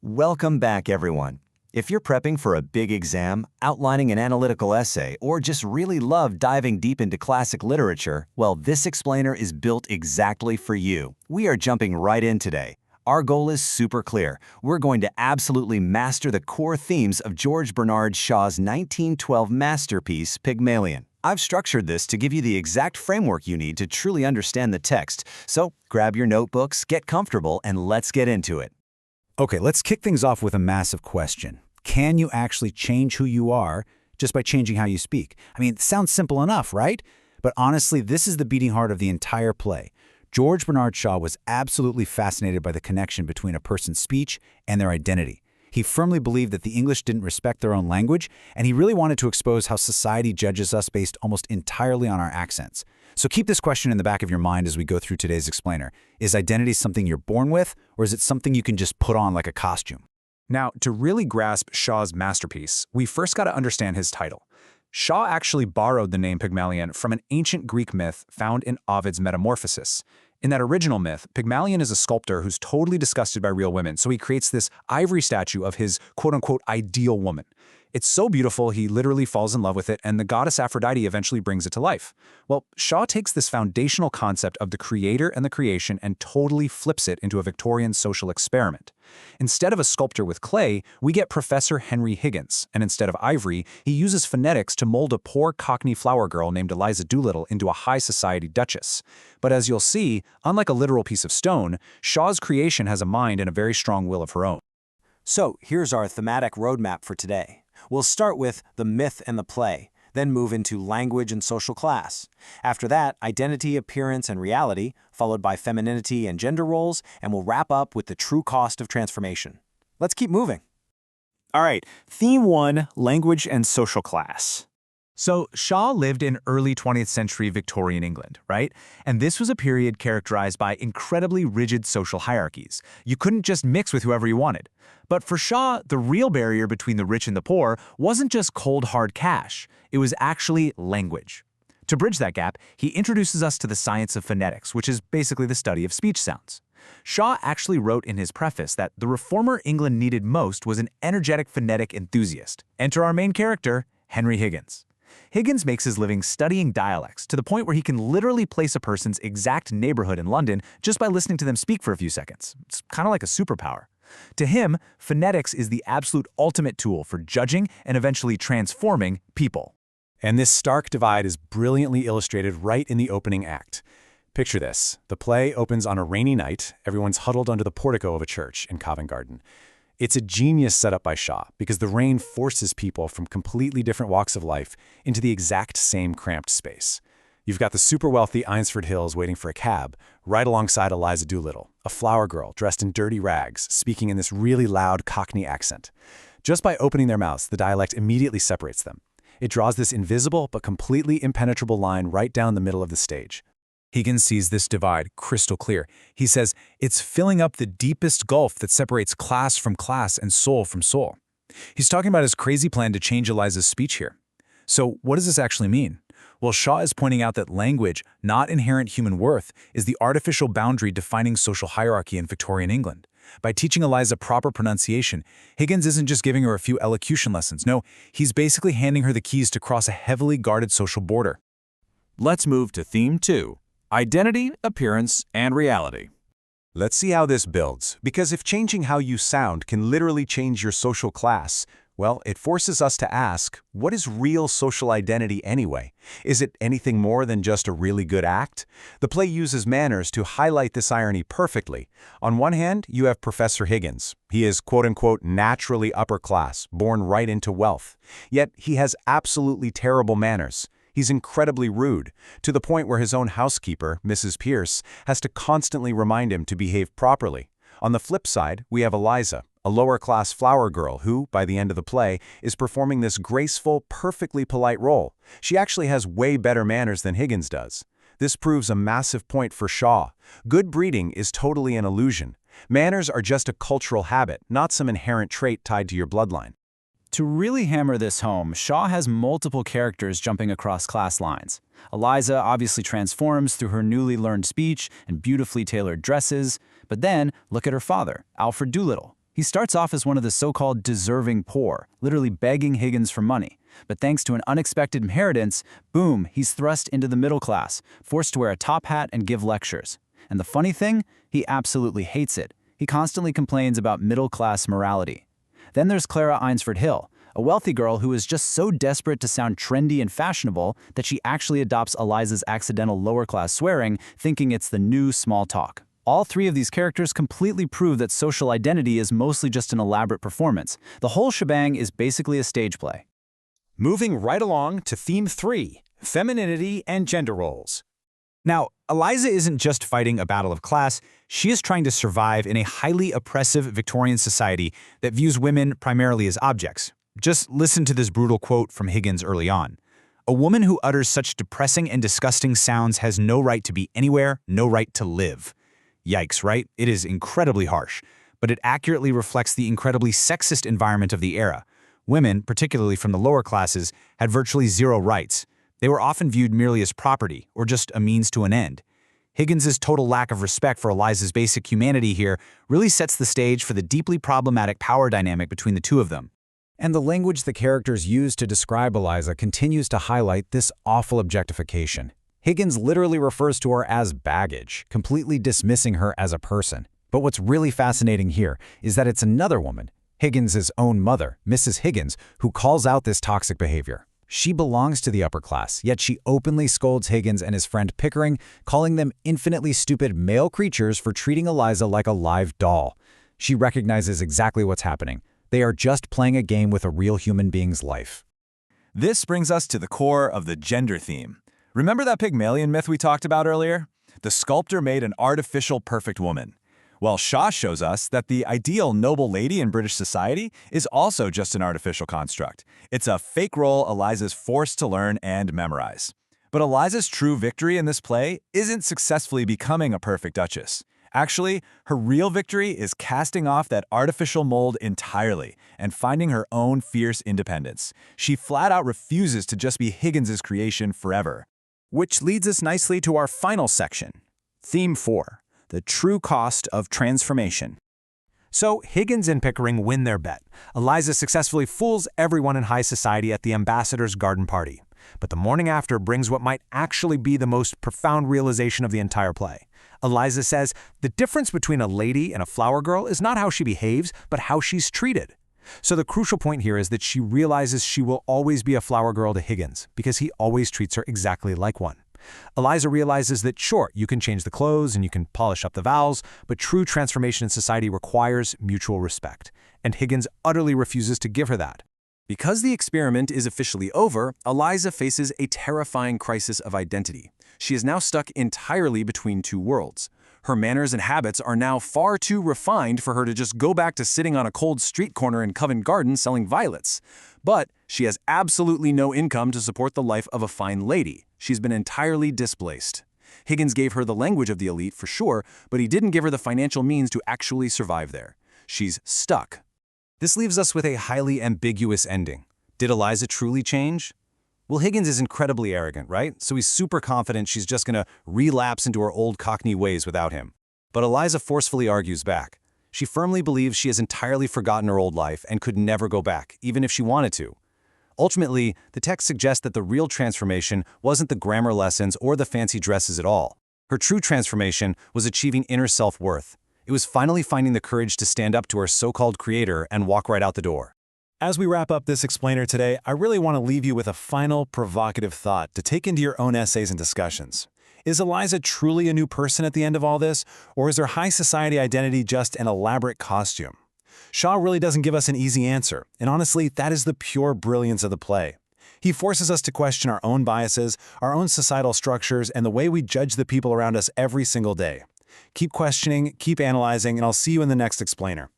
Welcome back, everyone. If you're prepping for a big exam, outlining an analytical essay, or just really love diving deep into classic literature, well, this explainer is built exactly for you. We are jumping right in today. Our goal is super clear. We're going to absolutely master the core themes of George Bernard Shaw's 1912 masterpiece, Pygmalion. I've structured this to give you the exact framework you need to truly understand the text, so grab your notebooks, get comfortable, and let's get into it. Okay, let's kick things off with a massive question. Can you actually change who you are just by changing how you speak? I mean, it sounds simple enough, right? But honestly, this is the beating heart of the entire play. George Bernard Shaw was absolutely fascinated by the connection between a person's speech and their identity. He firmly believed that the English didn't respect their own language, and he really wanted to expose how society judges us based almost entirely on our accents. So keep this question in the back of your mind as we go through today's explainer. Is identity something you're born with, or is it something you can just put on like a costume? Now, to really grasp Shaw's masterpiece, we first got to understand his title. Shaw actually borrowed the name Pygmalion from an ancient Greek myth found in Ovid's Metamorphoses. In that original myth, Pygmalion is a sculptor who's totally disgusted by real women, so he creates this ivory statue of his quote-unquote ideal woman. It's so beautiful, he literally falls in love with it, and the goddess Aphrodite eventually brings it to life. Well, Shaw takes this foundational concept of the creator and the creation and totally flips it into a Victorian social experiment. Instead of a sculptor with clay, we get Professor Henry Higgins, and instead of ivory, he uses phonetics to mold a poor Cockney flower girl named Eliza Doolittle into a high society duchess. But as you'll see, unlike a literal piece of stone, Shaw's creation has a mind and a very strong will of her own. So here's our thematic roadmap for today. We'll start with the myth and the play, then move into language and social class. After that, identity, appearance, and reality, followed by femininity and gender roles, and we'll wrap up with the true cost of transformation. Let's keep moving. All right, Theme 1, Language and Social Class. So Shaw lived in early 20th century Victorian England, right? And this was a period characterized by incredibly rigid social hierarchies. You couldn't just mix with whoever you wanted. But for Shaw, the real barrier between the rich and the poor wasn't just cold hard cash, it was actually language. To bridge that gap, he introduces us to the science of phonetics, which is basically the study of speech sounds. Shaw actually wrote in his preface that the reformer England needed most was an energetic phonetic enthusiast. Enter our main character, Henry Higgins. Higgins makes his living studying dialects to the point where he can literally place a person's exact neighborhood in London just by listening to them speak for a few seconds. It's kind of like a superpower. To him, phonetics is the absolute ultimate tool for judging and eventually transforming people. And this stark divide is brilliantly illustrated right in the opening act. Picture this. The play opens on a rainy night. Everyone's huddled under the portico of a church in Covent Garden. It's a genius setup by Shaw because the rain forces people from completely different walks of life into the exact same cramped space. You've got the super wealthy Eynsford Hills waiting for a cab, right alongside Eliza Doolittle, a flower girl dressed in dirty rags, speaking in this really loud Cockney accent. Just by opening their mouths, the dialect immediately separates them. It draws this invisible but completely impenetrable line right down the middle of the stage. Higgins sees this divide crystal clear. He says, it's filling up the deepest gulf that separates class from class and soul from soul. He's talking about his crazy plan to change Eliza's speech here. So what does this actually mean? Well, Shaw is pointing out that language, not inherent human worth, is the artificial boundary defining social hierarchy in Victorian England. By teaching Eliza proper pronunciation, Higgins isn't just giving her a few elocution lessons. No, he's basically handing her the keys to cross a heavily guarded social border. Let's move to Theme 2, Identity, Appearance, and Reality. Let's see how this builds, because if changing how you sound can literally change your social class, well, it forces us to ask, what is real social identity anyway? Is it anything more than just a really good act? The play uses manners to highlight this irony perfectly. On one hand, you have Professor Higgins. He is quote-unquote naturally upper class, born right into wealth. Yet he has absolutely terrible manners. He's incredibly rude, to the point where his own housekeeper, Mrs. Pierce, has to constantly remind him to behave properly. On the flip side, we have Eliza, a lower-class flower girl who, by the end of the play, is performing this graceful, perfectly polite role. She actually has way better manners than Higgins does. This proves a massive point for Shaw. Good breeding is totally an illusion. Manners are just a cultural habit, not some inherent trait tied to your bloodline. To really hammer this home, Shaw has multiple characters jumping across class lines. Eliza obviously transforms through her newly learned speech and beautifully tailored dresses, but then look at her father, Alfred Doolittle. He starts off as one of the so-called deserving poor, literally begging Higgins for money. But thanks to an unexpected inheritance, boom, he's thrust into the middle class, forced to wear a top hat and give lectures. And the funny thing? He absolutely hates it. He constantly complains about middle-class morality. Then there's Clara Einsford Hill, a wealthy girl who is just so desperate to sound trendy and fashionable that she actually adopts Eliza's accidental lower-class swearing, thinking it's the new small talk. All three of these characters completely prove that social identity is mostly just an elaborate performance. The whole shebang is basically a stage play. Moving right along to Theme 3, Femininity and Gender Roles. Now, Eliza isn't just fighting a battle of class, she is trying to survive in a highly oppressive Victorian society that views women primarily as objects. Just listen to this brutal quote from Higgins early on. "A woman who utters such depressing and disgusting sounds has no right to be anywhere, no right to live." Yikes, right? It is incredibly harsh, but it accurately reflects the incredibly sexist environment of the era. Women, particularly from the lower classes, had virtually zero rights. They were often viewed merely as property, or just a means to an end. Higgins's total lack of respect for Eliza's basic humanity here really sets the stage for the deeply problematic power dynamic between the two of them. And the language the characters use to describe Eliza continues to highlight this awful objectification. Higgins literally refers to her as baggage, completely dismissing her as a person. But what's really fascinating here is that it's another woman, Higgins's own mother, Mrs. Higgins, who calls out this toxic behavior. She belongs to the upper class, yet she openly scolds Higgins and his friend Pickering, calling them infinitely stupid male creatures for treating Eliza like a live doll. She recognizes exactly what's happening. They are just playing a game with a real human being's life. This brings us to the core of the gender theme. Remember that Pygmalion myth we talked about earlier? The sculptor made an artificial perfect woman. Well, Shaw shows us that the ideal noble lady in British society is also just an artificial construct. It's a fake role Eliza's forced to learn and memorize. But Eliza's true victory in this play isn't successfully becoming a perfect duchess. Actually, her real victory is casting off that artificial mold entirely and finding her own fierce independence. She flat out refuses to just be Higgins's creation forever. Which leads us nicely to our final section, Theme 4, the true cost of transformation. So Higgins and Pickering win their bet. Eliza successfully fools everyone in high society at the ambassador's garden party. But the morning after brings what might actually be the most profound realization of the entire play. Eliza says the difference between a lady and a flower girl is not how she behaves, but how she's treated. So the crucial point here is that she realizes she will always be a flower girl to Higgins because he always treats her exactly like one. Eliza realizes that sure, you can change the clothes and you can polish up the vowels, but true transformation in society requires mutual respect. And Higgins utterly refuses to give her that. Because the experiment is officially over, Eliza faces a terrifying crisis of identity. She is now stuck entirely between two worlds. Her manners and habits are now far too refined for her to just go back to sitting on a cold street corner in Covent Garden selling violets. But she has absolutely no income to support the life of a fine lady. She's been entirely displaced. Higgins gave her the language of the elite for sure, but he didn't give her the financial means to actually survive there. She's stuck. This leaves us with a highly ambiguous ending. Did Eliza truly change? Well, Higgins is incredibly arrogant, right? So he's super confident she's just gonna relapse into her old Cockney ways without him. But Eliza forcefully argues back. She firmly believes she has entirely forgotten her old life and could never go back, even if she wanted to. Ultimately, the text suggests that the real transformation wasn't the grammar lessons or the fancy dresses at all. Her true transformation was achieving inner self-worth. It was finally finding the courage to stand up to her so-called creator and walk right out the door. As we wrap up this explainer today, I really want to leave you with a final provocative thought to take into your own essays and discussions. Is Eliza truly a new person at the end of all this, or is her high society identity just an elaborate costume? Shaw really doesn't give us an easy answer, and honestly, that is the pure brilliance of the play. He forces us to question our own biases, our own societal structures, and the way we judge the people around us every single day. Keep questioning, keep analyzing, and I'll see you in the next explainer.